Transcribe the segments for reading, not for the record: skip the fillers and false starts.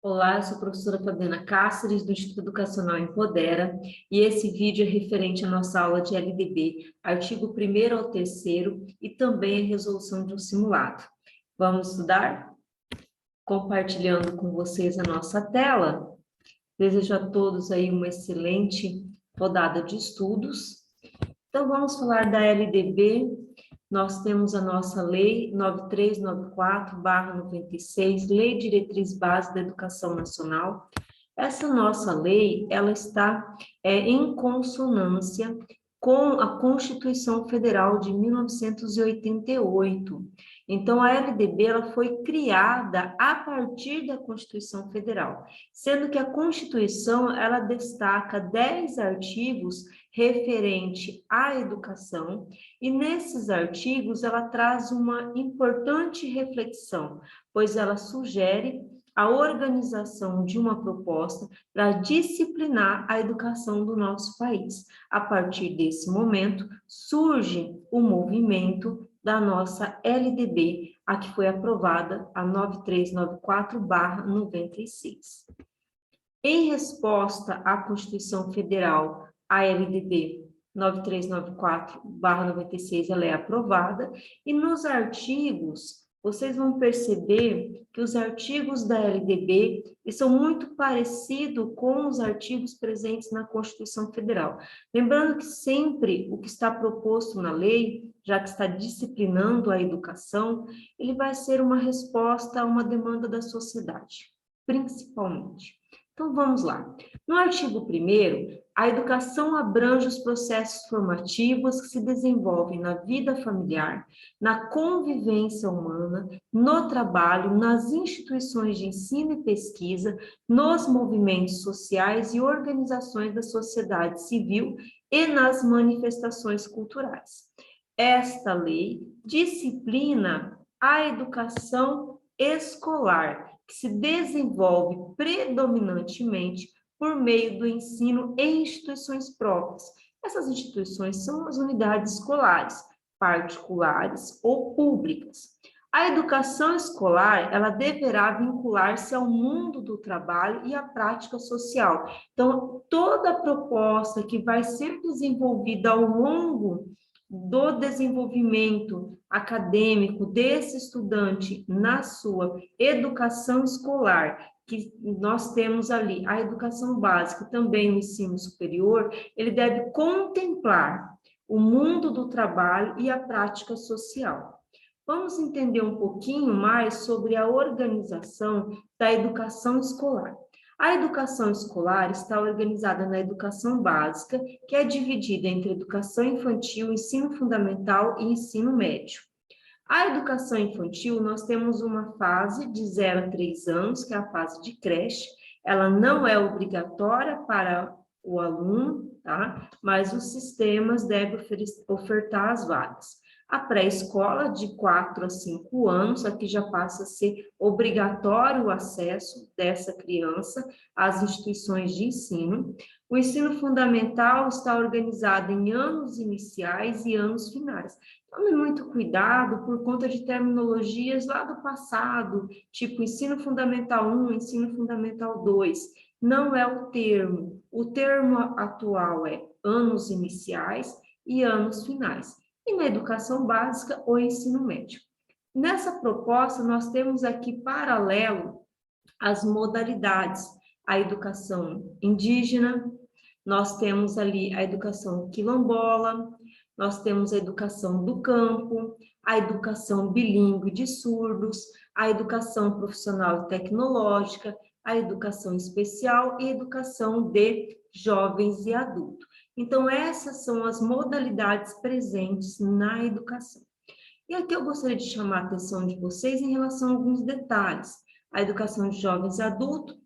Olá, eu sou a professora Fabiana Cáceres, do Instituto Educacional Empodera, e esse vídeo é referente à nossa aula de LDB, artigo 1º ao 3º e também a resolução de um simulado. Vamos estudar? Compartilhando com vocês a nossa tela. Desejo a todos aí uma excelente rodada de estudos. Então, vamos falar da LDB. Nós temos a nossa Lei 9394/96, Lei Diretriz Básica da Educação Nacional. Essa nossa lei, ela está em consonância com a Constituição Federal de 1988. Então, a LDB ela foi criada a partir da Constituição Federal, sendo que a Constituição ela destaca 10 artigos referente à educação, e nesses artigos ela traz uma importante reflexão, pois ela sugere a organização de uma proposta para disciplinar a educação do nosso país. A partir desse momento, surge o movimento da nossa LDB, a que foi aprovada a 9394/96. Em resposta à Constituição Federal, a LDB 9394/96, ela é aprovada, e nos artigos, vocês vão perceber que os artigos da LDB são muito parecidos com os artigos presentes na Constituição Federal. Lembrando que sempre o que está proposto na lei, já que está disciplinando a educação, ele vai ser uma resposta a uma demanda da sociedade, principalmente. Então, vamos lá. No artigo 1º, a educação abrange os processos formativos que se desenvolvem na vida familiar, na convivência humana, no trabalho, nas instituições de ensino e pesquisa, nos movimentos sociais e organizações da sociedade civil e nas manifestações culturais. Esta lei disciplina a educação escolar, que se desenvolve predominantemente por meio do ensino em instituições próprias. Essas instituições são as unidades escolares, particulares ou públicas. A educação escolar, ela deverá vincular-se ao mundo do trabalho e à prática social. Então, toda a proposta que vai ser desenvolvida ao longo do desenvolvimento acadêmico desse estudante na sua educação escolar, que nós temos ali a educação básica e também o ensino superior, ele deve contemplar o mundo do trabalho e a prática social. Vamos entender um pouquinho mais sobre a organização da educação escolar. A educação escolar está organizada na educação básica, que é dividida entre educação infantil, ensino fundamental e ensino médio. A educação infantil, nós temos uma fase de 0 a 3 anos, que é a fase de creche. Ela não é obrigatória para o aluno, tá? Mas os sistemas devem ofertar as vagas. A pré-escola, de 4 a 5 anos, aqui já passa a ser obrigatório o acesso dessa criança às instituições de ensino. O ensino fundamental está organizado em anos iniciais e anos finais. Tome muito cuidado por conta de terminologias lá do passado, tipo ensino fundamental 1, ensino fundamental 2. Não é o termo. O termo atual é anos iniciais e anos finais. E na educação básica, o ensino médio. Nessa proposta, nós temos aqui paralelo as modalidades. A educação indígena, nós temos ali a educação quilombola, nós temos a educação do campo, a educação bilíngue de surdos, a educação profissional e tecnológica, a educação especial e a educação de jovens e adultos. Então, essas são as modalidades presentes na educação. E aqui eu gostaria de chamar a atenção de vocês em relação a alguns detalhes. A educação de jovens e adultos,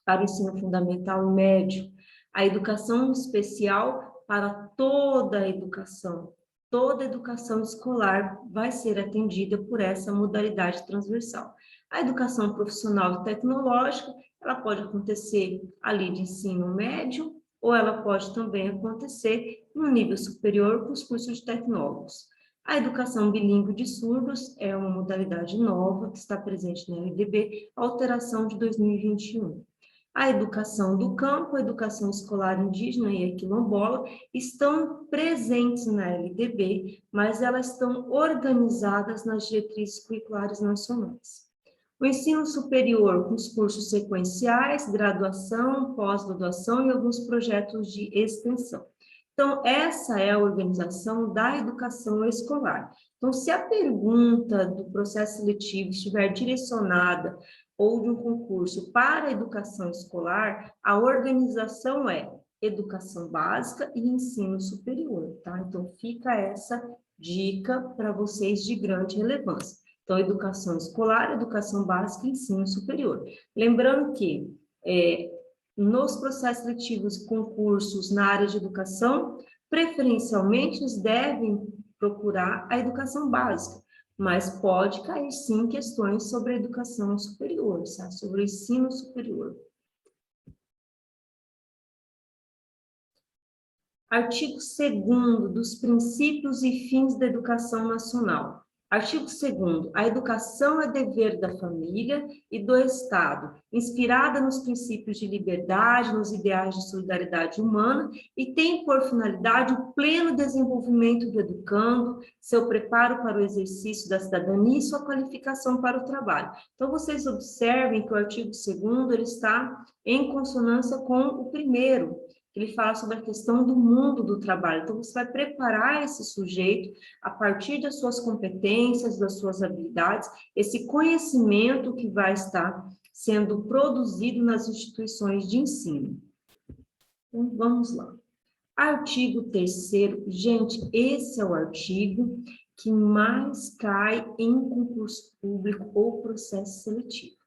para o ensino fundamental e médio, a educação especial para toda a educação escolar vai ser atendida por essa modalidade transversal. A educação profissional e tecnológica, ela pode acontecer ali de ensino médio, ou ela pode também acontecer no nível superior com os cursos de tecnólogos. A educação bilíngue de surdos é uma modalidade nova que está presente na LDB, alteração de 2021. A educação do campo, a educação escolar indígena e a quilombola estão presentes na LDB, mas elas estão organizadas nas diretrizes curriculares nacionais. O ensino superior com os cursos sequenciais, graduação, pós-graduação e alguns projetos de extensão. Então, essa é a organização da educação escolar. Então, se a pergunta do processo seletivo estiver direcionada ou de um concurso para a educação escolar, a organização é educação básica e ensino superior, tá? Então, fica essa dica para vocês de grande relevância. Então, educação escolar, educação básica e ensino superior. Lembrando que nos processos seletivos e concursos na área de educação, preferencialmente eles devem procurar a educação básica, mas pode cair sim questões sobre a educação superior, sabe? Sobre o ensino superior. Artigo 2º dos princípios e fins da educação nacional. Artigo 2º, a educação é dever da família e do Estado, inspirada nos princípios de liberdade, nos ideais de solidariedade humana e tem por finalidade o pleno desenvolvimento do educando, seu preparo para o exercício da cidadania e sua qualificação para o trabalho. Então, vocês observem que o artigo 2º ele está em consonância com o primeiro, ele fala sobre a questão do mundo do trabalho. Então, você vai preparar esse sujeito a partir das suas competências, das suas habilidades, esse conhecimento que vai estar sendo produzido nas instituições de ensino. Então, vamos lá. Artigo 3º, gente, esse é o artigo que mais cai em concurso público ou processo seletivo.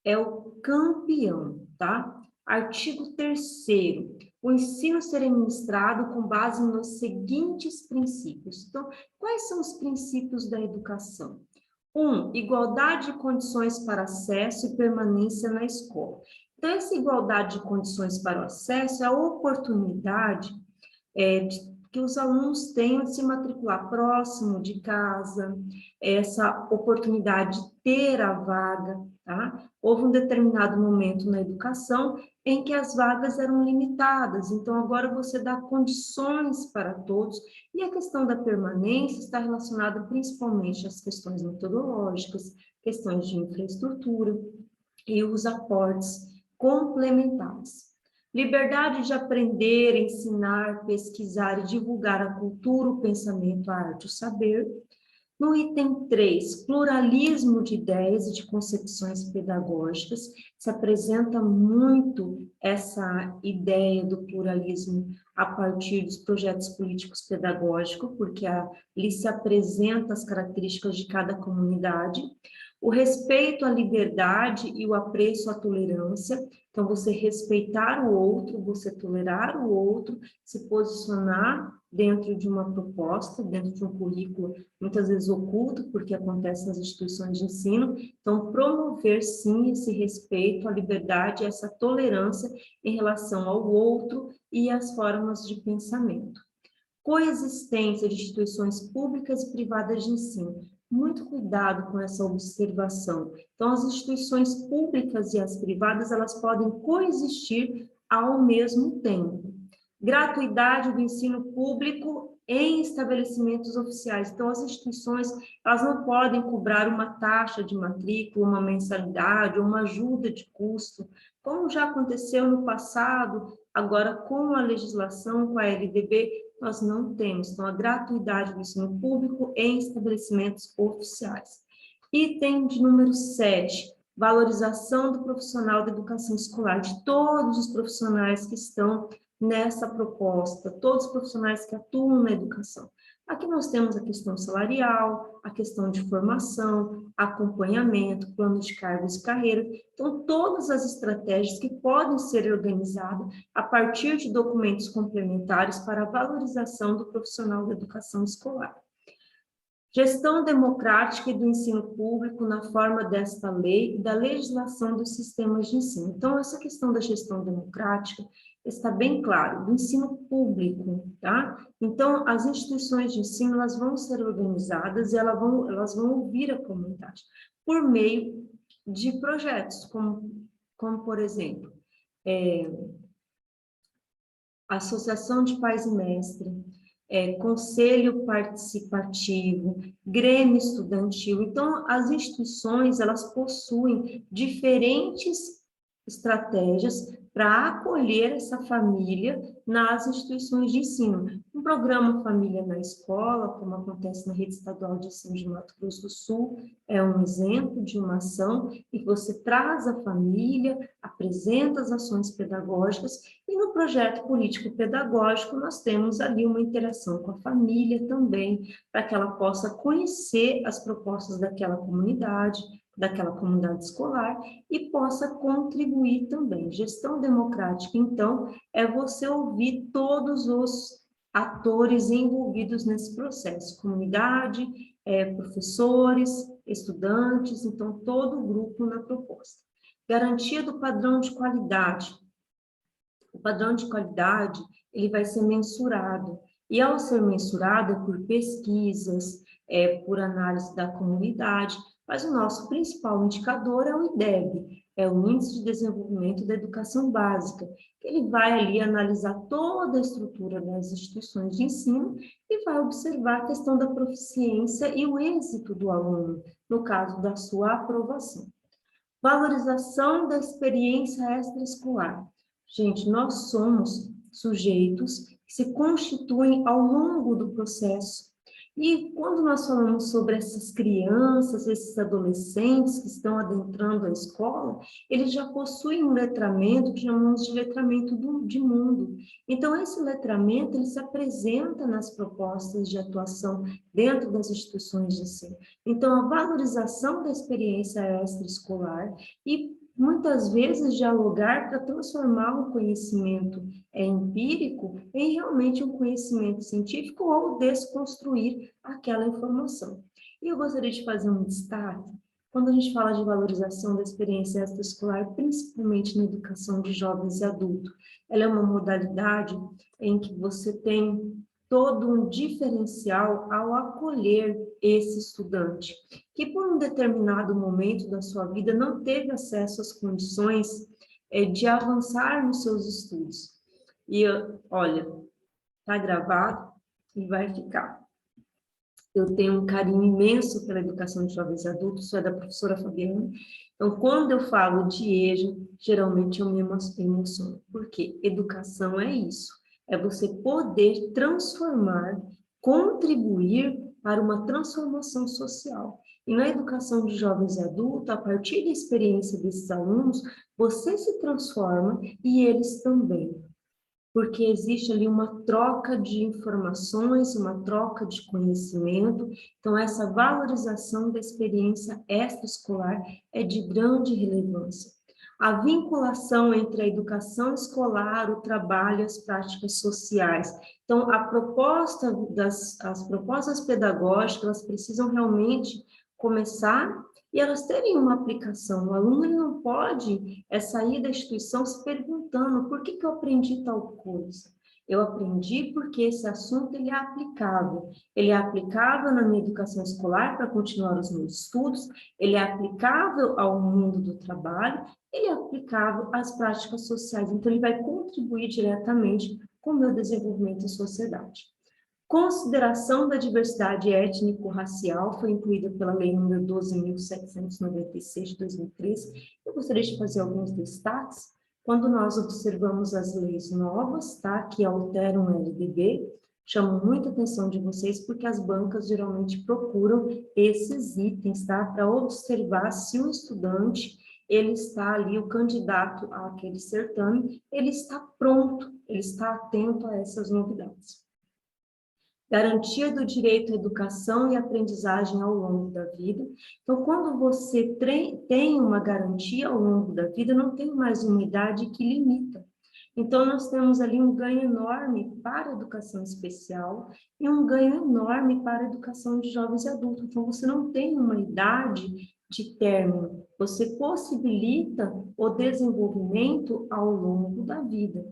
É o campeão, tá? Artigo 3º, o ensino será ministrado com base nos seguintes princípios. Então, quais são os princípios da educação? 1, igualdade de condições para acesso e permanência na escola. Então, essa igualdade de condições para o acesso é a oportunidade que os alunos tenham de se matricular próximo de casa, essa oportunidade de ter a vaga, tá? Houve um determinado momento na educação em que as vagas eram limitadas, então agora você dá condições para todos, e a questão da permanência está relacionada principalmente às questões metodológicas, questões de infraestrutura e os aportes complementares. Liberdade de aprender, ensinar, pesquisar e divulgar a cultura, o pensamento, a arte, o saber. No item 3, pluralismo de ideias e de concepções pedagógicas, se apresenta muito essa ideia do pluralismo a partir dos projetos políticos pedagógicos, porque ali se apresenta as características de cada comunidade. O respeito à liberdade e o apreço à tolerância, então você respeitar o outro, você tolerar o outro, se posicionar dentro de uma proposta, dentro de um currículo, muitas vezes oculto, porque acontece nas instituições de ensino, então promover sim esse respeito à liberdade, essa tolerância em relação ao outro e às formas de pensamento. Coexistência de instituições públicas e privadas de ensino. Muito cuidado com essa observação. Então, as instituições públicas e as privadas, elas podem coexistir ao mesmo tempo. Gratuidade do ensino público em estabelecimentos oficiais. Então, as instituições, elas não podem cobrar uma taxa de matrícula, uma mensalidade, ou uma ajuda de custo, como já aconteceu no passado, agora com a legislação, com a LDB, nós não temos. Então, a gratuidade do ensino público em estabelecimentos oficiais. Item de número 7, valorização do profissional da educação escolar, de todos os profissionais que estão nessa proposta, todos os profissionais que atuam na educação. Aqui nós temos a questão salarial, a questão de formação, acompanhamento, plano de cargos e carreira. Então, todas as estratégias que podem ser organizadas a partir de documentos complementares para a valorização do profissional da educação escolar. Gestão democrática e do ensino público na forma desta lei e da legislação dos sistemas de ensino. Então, essa questão da gestão democrática, está bem claro, do ensino público, tá? Então, as instituições de ensino, elas vão ser organizadas e elas vão ouvir a comunidade por meio de projetos, como por exemplo, Associação de Pais e Mestres, Conselho Participativo, Grêmio Estudantil. Então, as instituições, elas possuem diferentes estratégias para acolher essa família nas instituições de ensino. Um programa Família na Escola, como acontece na Rede Estadual de Ensino de Mato Grosso do Sul, é um exemplo de uma ação em que você traz a família, apresenta as ações pedagógicas, e no projeto político-pedagógico nós temos ali uma interação com a família também, para que ela possa conhecer as propostas daquela comunidade escolar, e possa contribuir também. Gestão democrática, então, é você ouvir todos os atores envolvidos nesse processo, comunidade, professores, estudantes, então, todo o grupo na proposta. Garantia do padrão de qualidade. O padrão de qualidade, ele vai ser mensurado, e ao ser mensurado é por pesquisas, por análise da comunidade, mas o nosso principal indicador é o IDEB, é o Índice de Desenvolvimento da Educação Básica, que ele vai ali analisar toda a estrutura das instituições de ensino e vai observar a questão da proficiência e o êxito do aluno, no caso da sua aprovação. Valorização da experiência extraescolar. Gente, nós somos sujeitos que se constituem ao longo do processo. E quando nós falamos sobre essas crianças, esses adolescentes que estão adentrando a escola, eles já possuem um letramento que chamamos de letramento de mundo. Então, esse letramento, ele se apresenta nas propostas de atuação dentro das instituições de ensino. Então, a valorização da experiência extraescolar e, muitas vezes, dialogar para transformar o conhecimento empírico em realmente um conhecimento científico ou desconstruir aquela informação. E eu gostaria de fazer um destaque, quando a gente fala de valorização da experiência extraescolar, principalmente na educação de jovens e adultos, ela é uma modalidade em que você tem todo um diferencial ao acolher esse estudante, que por um determinado momento da sua vida não teve acesso às condições de avançar nos seus estudos. E, olha, está gravado e vai ficar. Eu tenho um carinho imenso pela educação de jovens e adultos, sou da professora Fabiana. Então, quando eu falo de EJA, geralmente eu me emociono. Porque educação é isso, é você poder transformar, contribuir para uma transformação social. E na educação de jovens e adultos, a partir da experiência desses alunos, você se transforma e eles também. Porque existe ali uma troca de informações, uma troca de conhecimento, então essa valorização da experiência extraescolar é de grande relevância. A vinculação entre a educação escolar, o trabalho e as práticas sociais. Então, as propostas pedagógicas, elas precisam realmente começar e elas terem uma aplicação. O aluno ele não pode sair da instituição se perguntando por que eu aprendi tal coisa. Eu aprendi porque esse assunto ele é aplicável. Ele é aplicável na minha educação escolar para continuar os meus estudos, ele é aplicável ao mundo do trabalho, ele é aplicável às práticas sociais. Então, ele vai contribuir diretamente com o meu desenvolvimento em sociedade. Consideração da diversidade étnico-racial foi incluída pela Lei nº 12.796 de 2013. Eu gostaria de fazer alguns destaques. Quando nós observamos as leis novas, tá, que alteram o LDB, chamo muita atenção de vocês, porque as bancas geralmente procuram esses itens, tá, para observar se o estudante, ele está ali, o candidato àquele certame, ele está pronto, ele está atento a essas novidades. Garantia do direito à educação e aprendizagem ao longo da vida. Então, quando você tem uma garantia ao longo da vida, não tem mais uma idade que limita. Então, nós temos ali um ganho enorme para a educação especial e um ganho enorme para a educação de jovens e adultos. Então, você não tem uma idade de término, você possibilita o desenvolvimento ao longo da vida.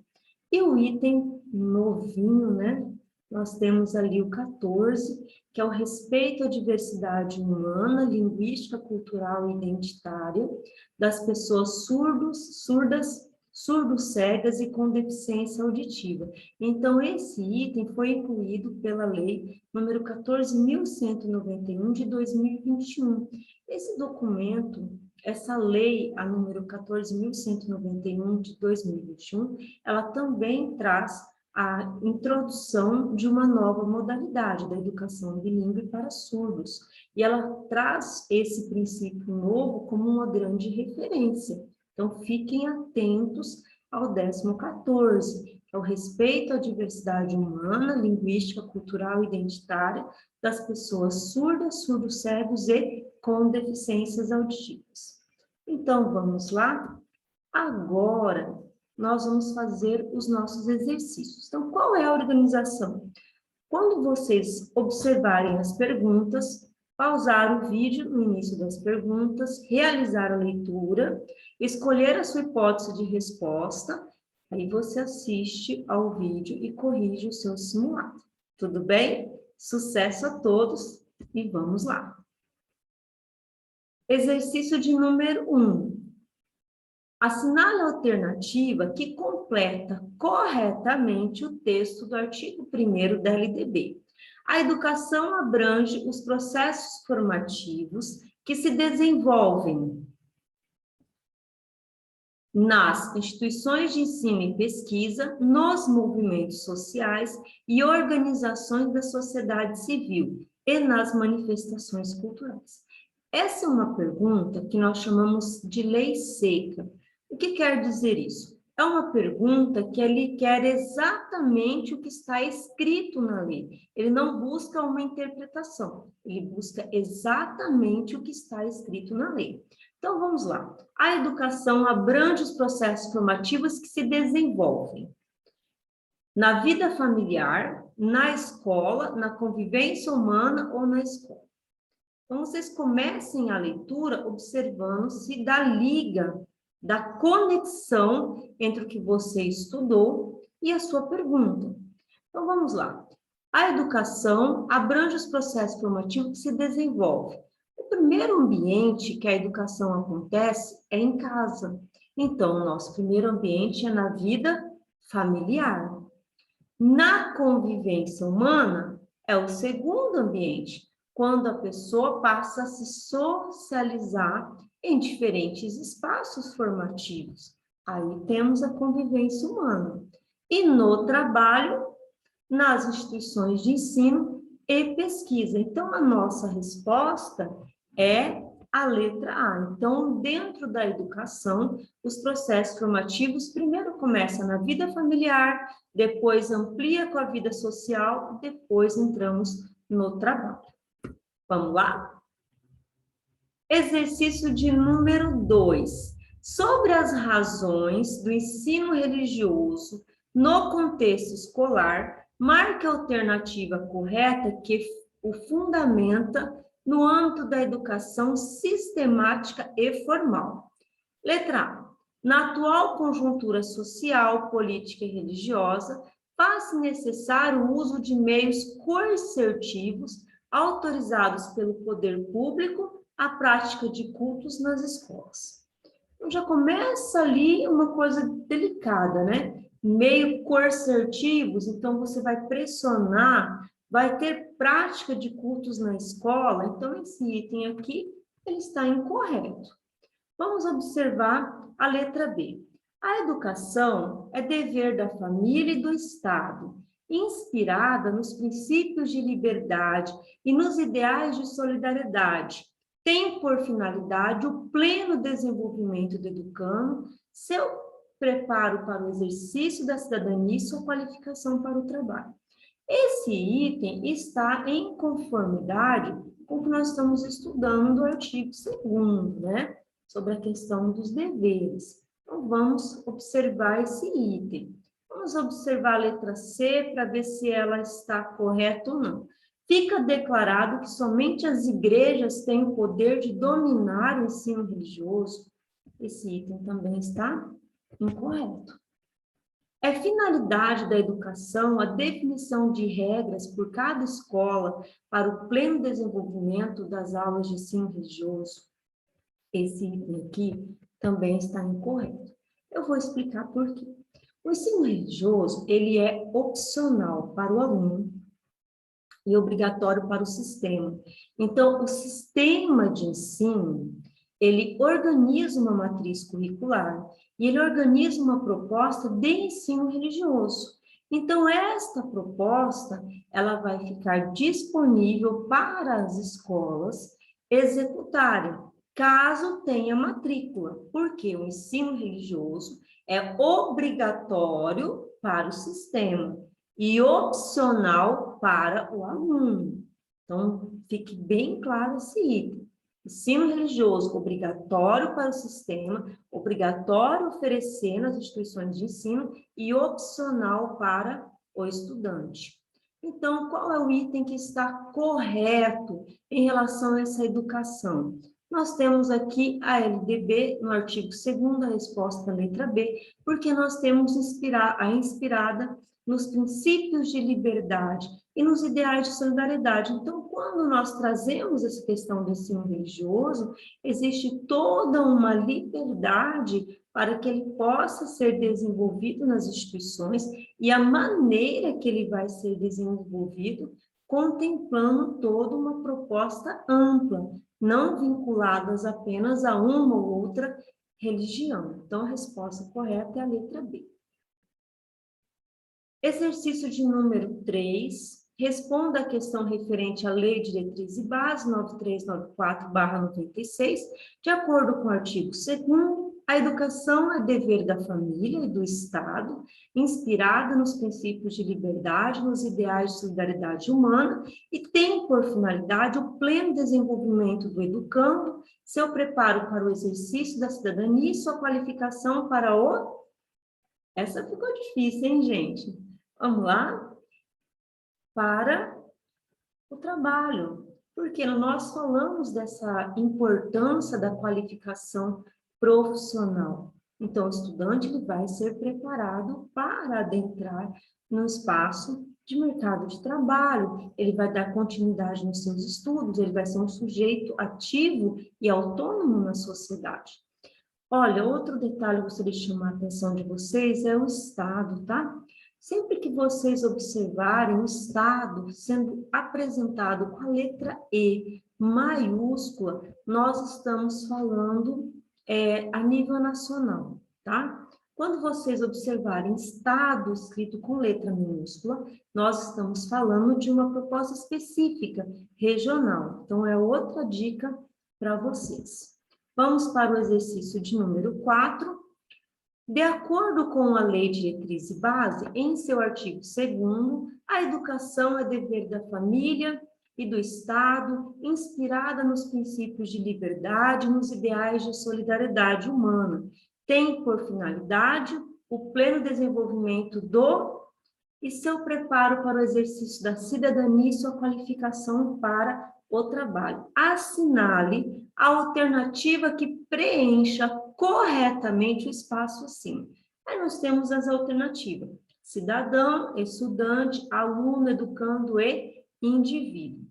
E o item novinho, né? Nós temos ali o 14, que é o respeito à diversidade humana, linguística, cultural e identitária das pessoas surdas, surdo-cegas e com deficiência auditiva. Então, esse item foi incluído pela lei número 14.191 de 2021. Esse documento, essa lei, a número 14.191 de 2021, ela também traz a introdução de uma nova modalidade da educação bilíngue para surdos. E ela traz esse princípio novo como uma grande referência. Então, fiquem atentos ao 14º, que é o respeito à diversidade humana, linguística, cultural e identitária das pessoas surdas, surdos-cegos e com deficiências auditivas. Então, vamos lá? Agora, nós vamos fazer os nossos exercícios. Então, qual é a organização? Quando vocês observarem as perguntas, pausar o vídeo no início das perguntas, realizar a leitura, escolher a sua hipótese de resposta, aí você assiste ao vídeo e corrige o seu simulado. Tudo bem? Sucesso a todos e vamos lá. Exercício de número 1. Assinale a alternativa que completa corretamente o texto do artigo 1º da LDB. A educação abrange os processos formativos que se desenvolvem nas instituições de ensino e pesquisa, nos movimentos sociais e organizações da sociedade civil e nas manifestações culturais. Essa é uma pergunta que nós chamamos de lei seca. O que quer dizer isso? É uma pergunta que ele quer exatamente o que está escrito na lei. Ele não busca uma interpretação, ele busca exatamente o que está escrito na lei. Então, vamos lá. A educação abrange os processos formativos que se desenvolvem na vida familiar, na escola, na convivência humana ou na escola. Então, vocês comecem a leitura observando se dá liga, da conexão entre o que você estudou e a sua pergunta. Então, vamos lá. A educação abrange os processos formativos que se desenvolvem. O primeiro ambiente que a educação acontece é em casa. Então, o nosso primeiro ambiente é na vida familiar. Na convivência humana, é o segundo ambiente, quando a pessoa passa a se socializar em diferentes espaços formativos. Aí temos a convivência humana. E no trabalho, nas instituições de ensino e pesquisa. Então, a nossa resposta é a letra A. Então, dentro da educação, os processos formativos primeiro começam na vida familiar, depois amplia com a vida social, depois entramos no trabalho. Vamos lá? Exercício de número 2. Sobre as razões do ensino religioso no contexto escolar, marque a alternativa correta que o fundamenta no âmbito da educação sistemática e formal. Letra A. Na atual conjuntura social, política e religiosa, faz-se necessário o uso de meios coercitivos autorizados pelo poder público à prática de cultos nas escolas. Então, já começa ali uma coisa delicada, né? Meio coercitivos, então você vai pressionar, vai ter prática de cultos na escola, então esse item aqui, ele está incorreto. Vamos observar a letra B. A educação é dever da família e do Estado, inspirada nos princípios de liberdade e nos ideais de solidariedade. Tem por finalidade o pleno desenvolvimento do educando, seu preparo para o exercício da cidadania e sua qualificação para o trabalho. Esse item está em conformidade com o que nós estamos estudando do artigo 2º, né? Sobre a questão dos deveres. Então, vamos observar esse item. Vamos observar a letra C para ver se ela está correta ou não. Fica declarado que somente as igrejas têm o poder de dominar o ensino religioso. Esse item também está incorreto. É finalidade da educação a definição de regras por cada escola para o pleno desenvolvimento das aulas de ensino religioso. Esse item aqui também está incorreto. Eu vou explicar por quê. O ensino religioso, ele é opcional para o aluno e obrigatório para o sistema. Então, o sistema de ensino, ele organiza uma matriz curricular e ele organiza uma proposta de ensino religioso. Então, esta proposta, ela vai ficar disponível para as escolas executarem, caso tenha matrícula, porque o ensino religioso é obrigatório para o sistema e opcional para o aluno. Então, fique bem claro esse item. Ensino religioso obrigatório para o sistema, obrigatório oferecer nas instituições de ensino e opcional para o estudante. Então, qual é o item que está correto em relação a essa educação? Nós temos aqui a LDB, no artigo 2º, a resposta letra B, porque nós temos a inspirada nos princípios de liberdade e nos ideais de solidariedade. Então, quando nós trazemos essa questão do ensino religioso, existe toda uma liberdade para que ele possa ser desenvolvido nas instituições e a maneira que ele vai ser desenvolvido, contemplando toda uma proposta ampla, não vinculadas apenas a uma ou outra religião. Então, a resposta correta é a letra B. Exercício de número 3, responda a questão referente à Lei de Diretriz e Base 9394/96, de acordo com o artigo 2º, a educação é dever da família e do Estado, inspirada nos princípios de liberdade, nos ideais de solidariedade humana e tem por finalidade o pleno desenvolvimento do educando, seu preparo para o exercício da cidadania e sua qualificação para o... Essa ficou difícil, hein, gente? Vamos lá? Para o trabalho, porque nós falamos dessa importância da qualificação profissional. Então, o estudante ele vai ser preparado para adentrar no espaço de mercado de trabalho, ele vai dar continuidade nos seus estudos, ele vai ser um sujeito ativo e autônomo na sociedade. Olha, outro detalhe que eu gostaria de chamar a atenção de vocês é o Estado, tá? Sempre que vocês observarem o Estado sendo apresentado com a letra E maiúscula, nós estamos falando a nível nacional, tá? Quando vocês observarem Estado escrito com letra minúscula, nós estamos falando de uma proposta específica, regional. Então, é outra dica para vocês. Vamos para o exercício de número 4. De acordo com a Lei de Diretriz e Base, em seu artigo 2º, a educação é dever da família e do Estado, inspirada nos princípios de liberdade e nos ideais de solidariedade humana. Tem por finalidade o pleno desenvolvimento do e seu preparo para o exercício da cidadania e sua qualificação para o trabalho. Assinale a alternativa que preencha corretamente o espaço acima. Aí nós temos as alternativas: cidadão, estudante, aluno, educando e indivíduo.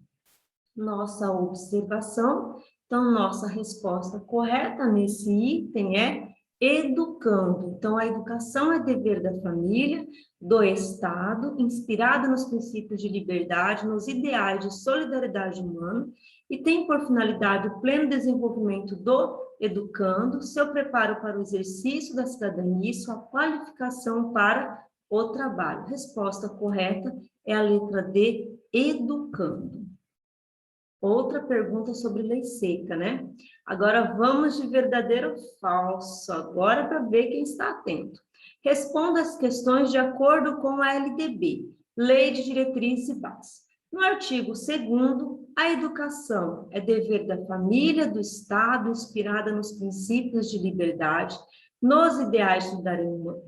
Nossa observação, então nossa resposta correta nesse item é educando. Então, a educação é dever da família, do Estado, inspirada nos princípios de liberdade, nos ideais de solidariedade humana, e tem por finalidade o pleno desenvolvimento do educando, seu preparo para o exercício da cidadania e sua qualificação para o trabalho. Resposta correta é a letra D, educando. Outra pergunta sobre lei seca, né? Agora vamos de verdadeiro ou falso, agora para ver quem está atento. Responda as questões de acordo com a LDB, Lei de Diretriz e Base. No artigo 2º, a educação é dever da família, do Estado, inspirada nos princípios de liberdade, nos ideais de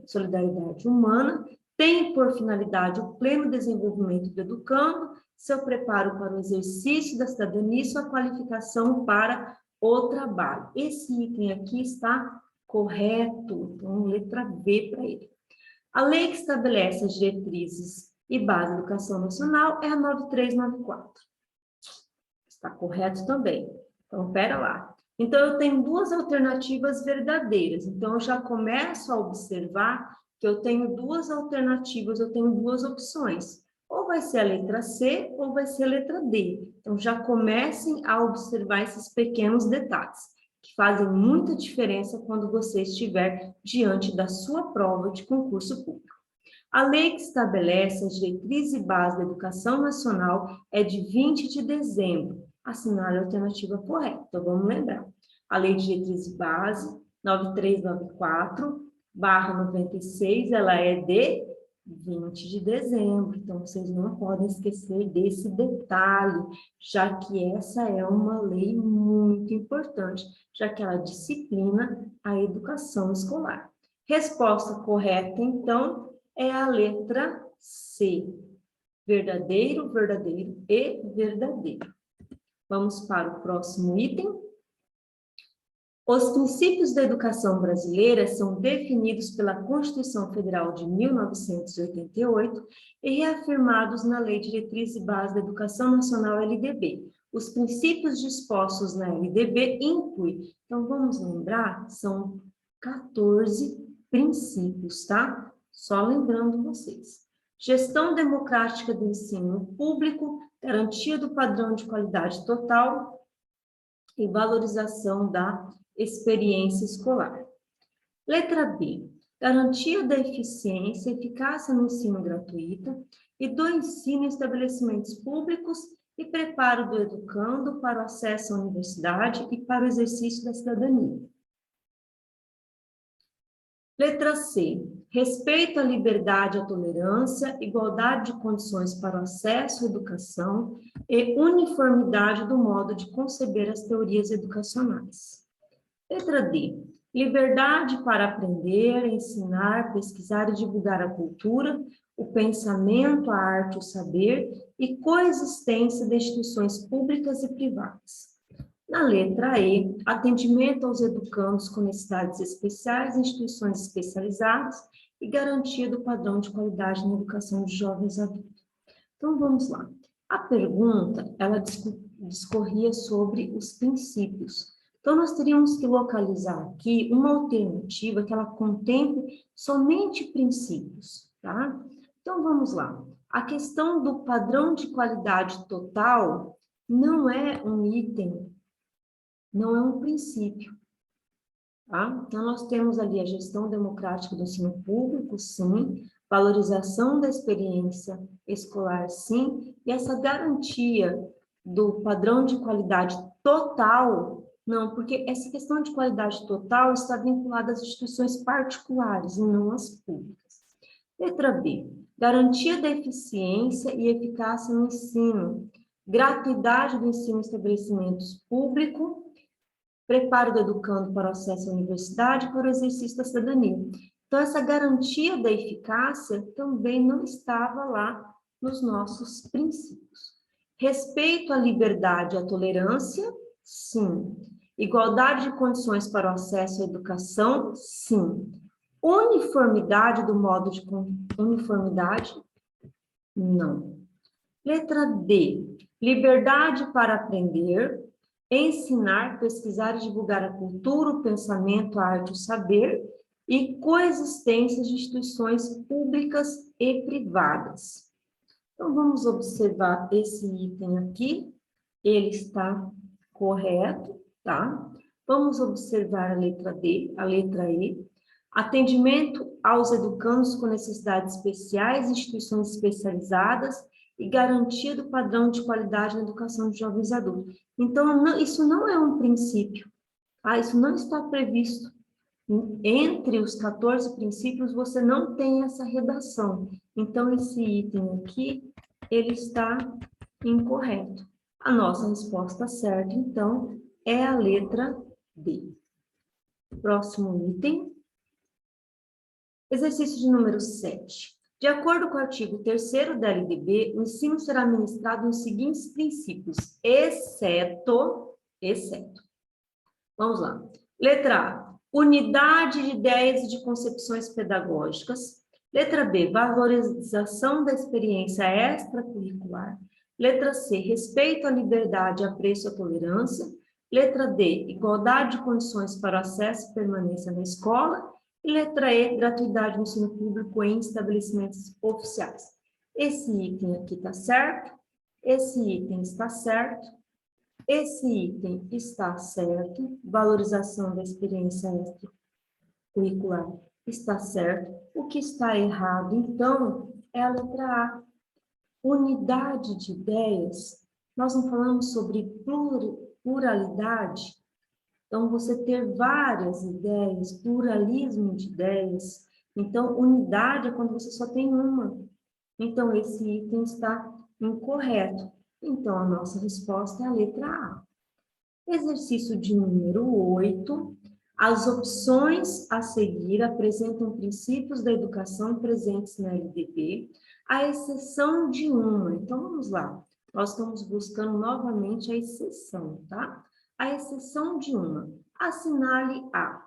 solidariedade humana, tem por finalidade o pleno desenvolvimento do educando, seu preparo para o exercício da cidadania e sua qualificação para o trabalho. Esse item aqui está correto, então letra B para ele. A lei que estabelece as diretrizes e base da educação nacional é a 9394. Está correto também. Então, pera lá. Então, eu tenho duas alternativas verdadeiras. Então, eu já começo a observar que eu tenho duas alternativas, eu tenho duas opções. Ou vai ser a letra C, ou vai ser a letra D. Então, já comecem a observar esses pequenos detalhes, que fazem muita diferença quando você estiver diante da sua prova de concurso público. A lei que estabelece as diretrizes e bases da educação nacional é de 20 de dezembro. Assinale a alternativa correta. Então, vamos lembrar. A lei de diretrizes e base, 9394/96, ela é de 20 de dezembro. Então, vocês não podem esquecer desse detalhe, já que essa é uma lei muito importante, já que ela disciplina a educação escolar. Resposta correta, então, é a letra C. Verdadeiro, verdadeiro e verdadeiro. Vamos para o próximo item. Os princípios da educação brasileira são definidos pela Constituição Federal de 1988 e reafirmados na Lei de Diretrizes e Bases da Educação Nacional, LDB. Os princípios dispostos na LDB incluem, então vamos lembrar, são 14 princípios, tá? Só lembrando vocês. Gestão democrática do ensino público, garantia do padrão de qualidade total e valorização da experiência escolar. Letra B. Garantia da eficiência e eficácia no ensino gratuito e do ensino em estabelecimentos públicos e preparo do educando para o acesso à universidade e para o exercício da cidadania. Letra C. Respeito à liberdade e à tolerância, igualdade de condições para o acesso à educação e uniformidade do modo de conceber as teorias educacionais. Letra D. Liberdade para aprender, ensinar, pesquisar e divulgar a cultura, o pensamento, a arte, o saber e coexistência de instituições públicas e privadas. Na letra E, atendimento aos educandos com necessidades especiais em instituições especializadas e garantia do padrão de qualidade na educação de jovens adultos. Então, vamos lá. A pergunta, ela discorria sobre os princípios. Então, nós teríamos que localizar aqui uma alternativa que ela contemple somente princípios, tá? Então, vamos lá. A questão do padrão de qualidade total não é um item, não é um princípio, tá? Então, nós temos ali a gestão democrática do ensino público, sim, valorização da experiência escolar, sim, e essa garantia do padrão de qualidade total, não, porque essa questão de qualidade total está vinculada às instituições particulares e não às públicas. Letra B, garantia da eficiência e eficácia no ensino, gratuidade do ensino em estabelecimentos públicos, preparo do educando para o acesso à universidade e para o exercício da cidadania. Então, essa garantia da eficácia também não estava lá nos nossos princípios. Respeito à liberdade e à tolerância, sim. Igualdade de condições para o acesso à educação, sim. Uniformidade do modo de uniformidade, não. Letra D. Liberdade para aprender, ensinar, pesquisar e divulgar a cultura, o pensamento, a arte, o saber e coexistência de instituições públicas e privadas. Então, vamos observar esse item aqui, ele está correto, tá? Vamos observar a letra D, a letra E. Atendimento aos educandos com necessidades especiais, instituições especializadas e garantia do padrão de qualidade na educação de jovens adultos. Então, isso não é um princípio, tá? Isso não está previsto. Entre os 14 princípios, você não tem essa redação. Então, esse item aqui, ele está incorreto. A nossa resposta certa, então, é a letra D. Próximo item. Exercício de número 7. De acordo com o artigo 3º da LDB, o ensino será ministrado nos seguintes princípios, exceto. Vamos lá. Letra A. Unidade de ideias e de concepções pedagógicas, Letra B, valorização da experiência extracurricular. Letra C, respeito à liberdade, apreço à tolerância. Letra D, igualdade de condições para o acesso e permanência na escola. E letra E, gratuidade no ensino público em estabelecimentos oficiais. Esse item aqui está certo, esse item está certo, esse item está certo, valorização da experiência extracurricular está certo. O que está errado, então, é a letra A. Unidade de ideias. Nós não falamos sobre pluralidade. Então, você ter várias ideias, pluralismo de ideias. Então, unidade é quando você só tem uma. Então, esse item está incorreto. Então, a nossa resposta é a letra A. Exercício de número 8. As opções a seguir apresentam princípios da educação presentes na LDB, à exceção de uma. Então, vamos lá. Nós estamos buscando novamente a exceção, tá? A exceção de uma. Assinale A.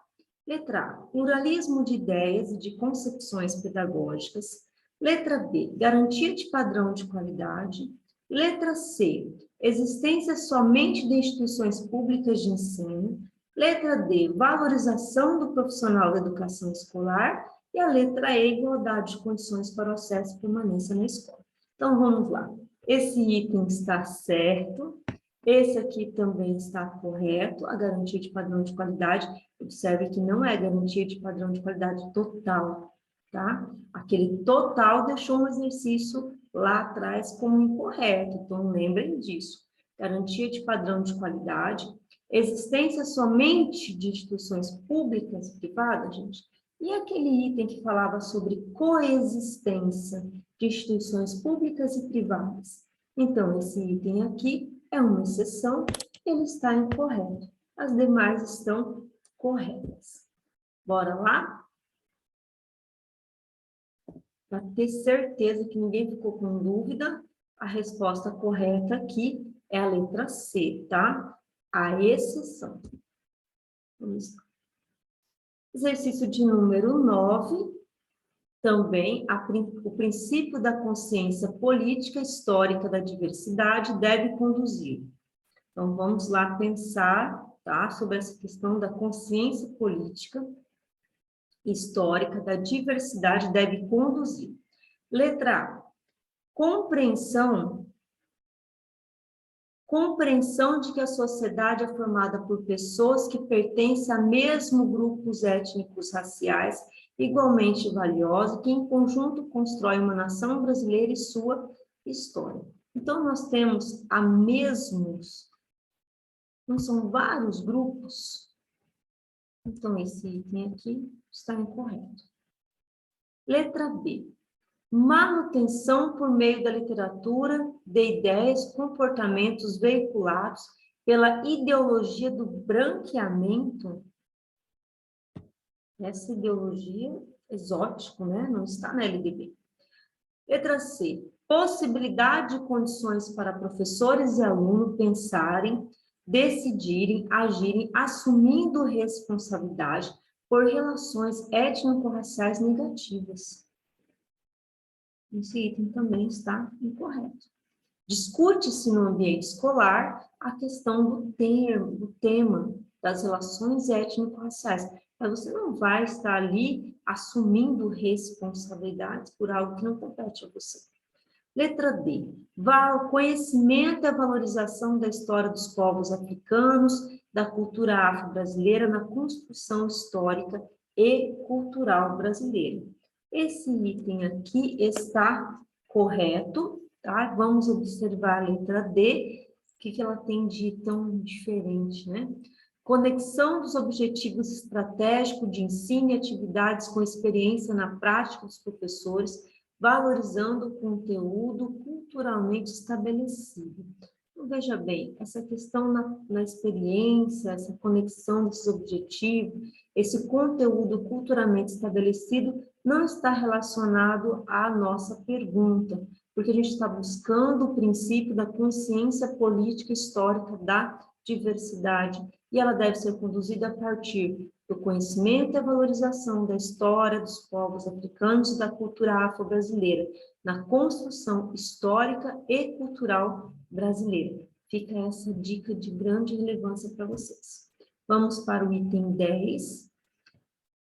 Letra A. Pluralismo de ideias e de concepções pedagógicas. Letra B. Garantia de padrão de qualidade. Letra C. Existência somente de instituições públicas de ensino. Letra D, valorização do profissional da educação escolar. E a letra E, igualdade de condições para o acesso e permanência na escola. Então, vamos lá. Esse item está certo. Esse aqui também está correto. A garantia de padrão de qualidade, observe que não é garantia de padrão de qualidade total, tá? Aquele total deixou um exercício lá atrás como incorreto, então lembrem disso. Garantia de padrão de qualidade, existência somente de instituições públicas e privadas, gente, e aquele item que falava sobre coexistência de instituições públicas e privadas. Então, esse item aqui é uma exceção, ele está incorreto. As demais estão corretas. Bora lá? Para ter certeza que ninguém ficou com dúvida, a resposta correta aqui é a letra C, tá? A exceção. Vamos lá. Exercício de número 9, também o princípio da consciência política histórica da diversidade deve conduzir. Então, vamos lá pensar, tá, sobre essa questão da consciência política histórica da diversidade deve conduzir. Letra A. Compreensão de que a sociedade é formada por pessoas que pertencem a mesmo grupos étnicos raciais igualmente valiosos, que em conjunto constroem uma nação brasileira e sua história. Então, nós temos a mesmos, não são vários grupos. Então, esse item aqui está incorreto. Letra B. Manutenção por meio da literatura de ideias, comportamentos veiculados pela ideologia do branqueamento. Essa ideologia exótica, né? Não está na LDB. Letra C. Possibilidade de condições para professores e alunos pensarem, decidirem, agirem, assumindo responsabilidade por relações étnico-raciais negativas. Esse item também está incorreto. Discute-se no ambiente escolar a questão do tema das relações étnico-raciais. Mas você não vai estar ali assumindo responsabilidades por algo que não compete a você. Letra D. Conhecimento e a valorização da história dos povos africanos, da cultura afro-brasileira na construção histórica e cultural brasileira. Esse item aqui está correto, tá? Vamos observar a letra D. O que ela tem de tão diferente, né? Conexão dos objetivos estratégicos de ensino e atividades com experiência na prática dos professores, valorizando o conteúdo culturalmente estabelecido. Então, veja bem, essa questão na experiência, essa conexão desses objetivos, esse conteúdo culturalmente estabelecido não está relacionado à nossa pergunta, porque a gente está buscando o princípio da consciência política histórica da diversidade. e ela deve ser conduzida a partir do conhecimento e a valorização da história dos povos africanos e da cultura afro-brasileira, na construção histórica e cultural brasileira. Fica essa dica de grande relevância para vocês. Vamos para o item 10.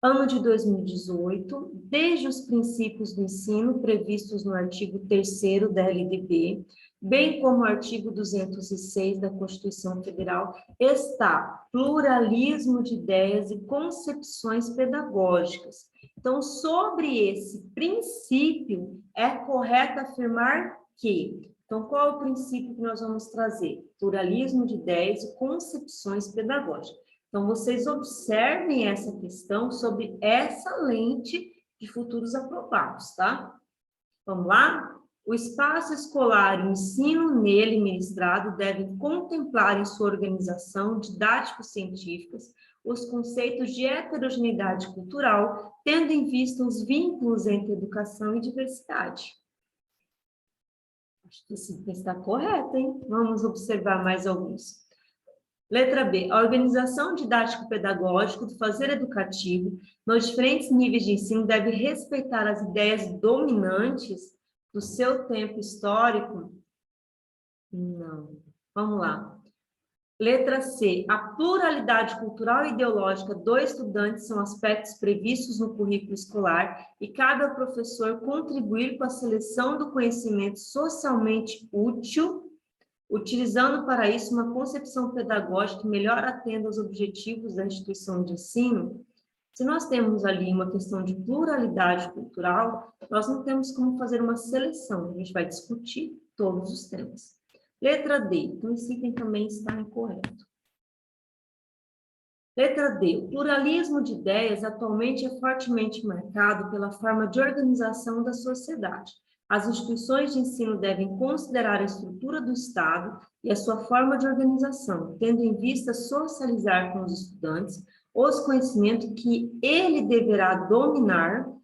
Ano de 2018, desde os princípios do ensino previstos no artigo 3º da LDB, bem como o artigo 206 da Constituição Federal, está pluralismo de ideias e concepções pedagógicas. Então, sobre esse princípio, é correto afirmar que... Então, qual é o princípio que nós vamos trazer? Pluralismo de ideias e concepções pedagógicas. Então, vocês observem essa questão sob essa lente de futuros aprovados, tá? Vamos lá? O espaço escolar e o ensino nele ministrado devem contemplar em sua organização didático-científicas os conceitos de heterogeneidade cultural, tendo em vista os vínculos entre educação e diversidade. Acho que isso está correto, hein? Vamos observar mais alguns. Letra B, a organização didático-pedagógica do fazer educativo nos diferentes níveis de ensino deve respeitar as ideias dominantes do seu tempo histórico? Não. Vamos lá. Letra C, a pluralidade cultural e ideológica do estudante são aspectos previstos no currículo escolar e cabe ao professor contribuir com a seleção do conhecimento socialmente útil, utilizando para isso uma concepção pedagógica que melhor atenda aos objetivos da instituição de ensino. Se nós temos ali uma questão de pluralidade cultural, nós não temos como fazer uma seleção, a gente vai discutir todos os temas. Letra D, então esse item também está incorreto. Letra D, o pluralismo de ideias atualmente é fortemente marcado pela forma de organização da sociedade. As instituições de ensino devem considerar a estrutura do Estado e a sua forma de organização, tendo em vista socializar com os estudantes os conhecimentos que ele deverá dominar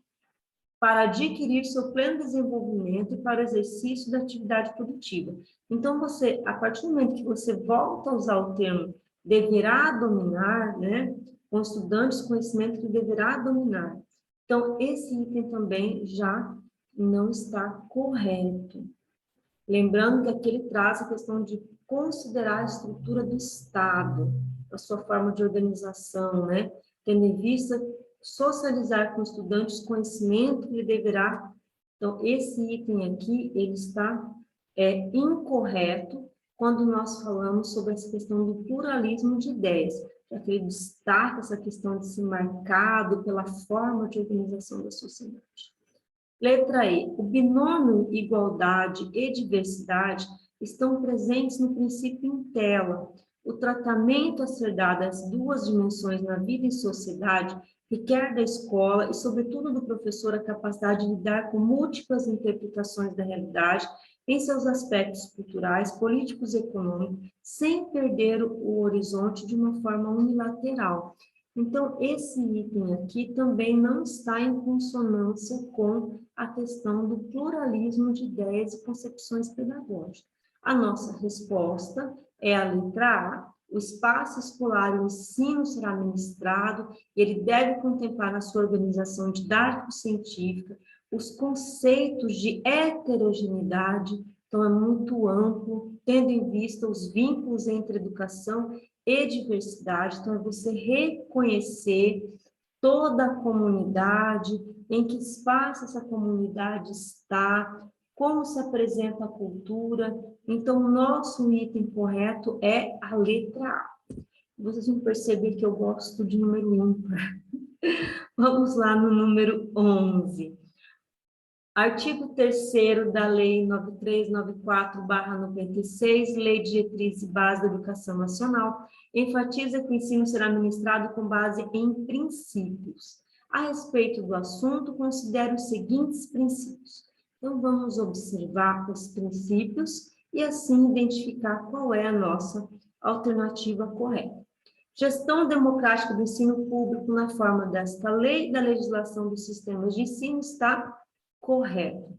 para adquirir seu pleno desenvolvimento e para o exercício da atividade produtiva. Então, você, a partir do momento que você volta a usar o termo deverá dominar, né, com estudantes, conhecimento que deverá dominar. Então, esse item também já não está correto. Lembrando que aqui ele traz a questão de considerar a estrutura do Estado, a sua forma de organização, né, tendo em vista socializar com estudantes conhecimento que ele deverá. Então, esse item aqui, ele está incorreto quando nós falamos sobre essa questão do pluralismo de ideias, já que ele destaca essa questão de ser marcado pela forma de organização da sociedade. Letra E, o binômio igualdade e diversidade estão presentes no princípio em tela. O tratamento a ser dado às duas dimensões na vida e sociedade requer da escola e, sobretudo, do professor a capacidade de lidar com múltiplas interpretações da realidade em seus aspectos culturais, políticos e econômicos, sem perder o horizonte de uma forma unilateral. Então, esse item aqui também não está em consonância com a questão do pluralismo de ideias e concepções pedagógicas. A nossa resposta é a letra A. O espaço escolar e o ensino será ministrado e ele deve contemplar na sua organização didático-científica os conceitos de heterogeneidade, então é muito amplo, tendo em vista os vínculos entre educação e diversidade, então é você reconhecer toda a comunidade, em que espaço essa comunidade está, como se apresenta a cultura. Então, o nosso item correto é a letra A. Vocês vão perceber que eu gosto de número ímpar. Vamos lá no número 11. Artigo 3º da Lei 9394/96, Lei de Diretriz e Base da Educação Nacional, enfatiza que o ensino será ministrado com base em princípios. A respeito do assunto, considero os seguintes princípios. Então, vamos observar os princípios e, assim, identificar qual é a nossa alternativa correta. Gestão democrática do ensino público na forma desta lei e da legislação dos sistemas de ensino está correto.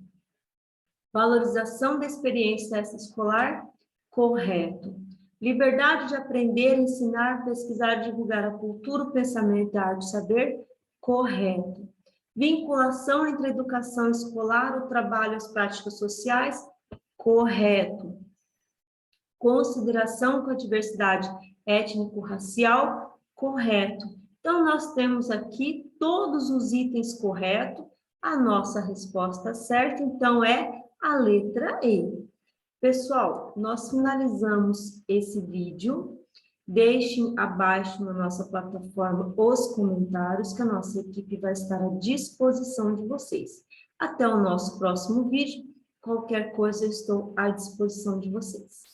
Valorização da experiência extraescolar, correto. Liberdade de aprender, ensinar, pesquisar, divulgar a cultura, o pensamento, a arte, o saber, correto. Vinculação entre a educação escolar, o trabalho e as práticas sociais, correto. Consideração com a diversidade étnico-racial, correto. Então, nós temos aqui todos os itens corretos, a nossa resposta certa, então, é a letra E. Pessoal, nós finalizamos esse vídeo. Deixem abaixo na nossa plataforma os comentários, que a nossa equipe vai estar à disposição de vocês. Até o nosso próximo vídeo. Qualquer coisa, eu estou à disposição de vocês.